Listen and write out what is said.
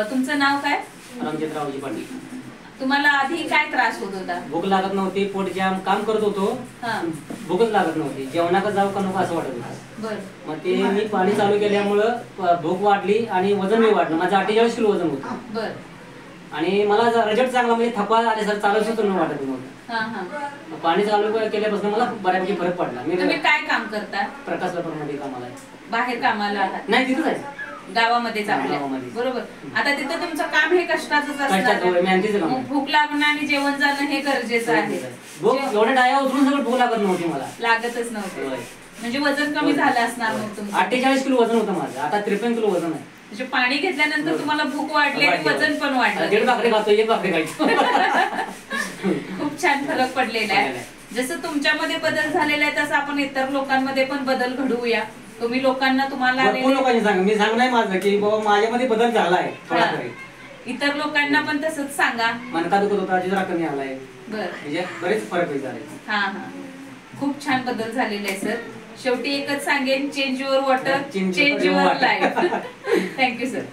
तुमचं नाव काय? रामचंद्ररावजी पाटील. तुम्हाला आधी काय त्रास होत होता? भूक लागत नव्हती, पोट जाम, काम करत होतो, भूकच लागत नव्हती, जेवणाक जाऊ का नको असं वाटत होतं. बरं. मग ते मी पाणी चालू केल्यामुळं भूक वाढली आणि वजन मी वाढलं. माझं 48 किलो वजन होतं. बरं. आणि मला रिझल्ट चांगला, म्हणजे थकवा आल्यासारखं चालू सुद्धा न वाटत नव्हतं. पाणी चालू केल्यापासून मला बऱ्यापैकी फरक पडला. तुम्ही काय काम करता? प्रकाश मध्ये कामाला आहे. बाहेर कामाला आहात? नाही, तिथंच आहे, गावामध्येच आपल्या. बरोबर. आता तिथं तुमचं काम हे कष्टाचंच असतं. भूक लागणं आणि जेवण जाणं हे गरजेचं आहे. एवढ्या डाया उतरून सगळं भूक लागत नव्हती मला. लागतच नव्हती. म्हणजे वजन कमी झालं असणार मग तुमचं. 48 किलो वजन होतं माझं, आता 53 किलो वजन आहे. म्हणजे पाणी घेतल्यानंतर तुम्हाला भूक वाढली आणि वजन पण वाढलं. 1.5 भाकरी खातो, 1 भाकरी खायचो. खूप छान फरक पडलेला आहे. जसं तुमच्यामध्ये बदल झालेला आहे तसं आपण इतर लोकांमध्ये पण बदल घडवूया. तुम्ही लोकांना तुम्हाला लोकांनी सांगा, मी सांगणार माझं की बाबा माझ्यामध्ये बदल झालाय. इतर लोकांना पण तसंच सांगा. मनका दुखत होता, जरा कमी आलाय. बरं. म्हणजे बरेच फरक झाले. हा, खूप छान बदल झालेले आहे सर. शेवटी एकच सांगेन, change your water, change your life. Thank you sir.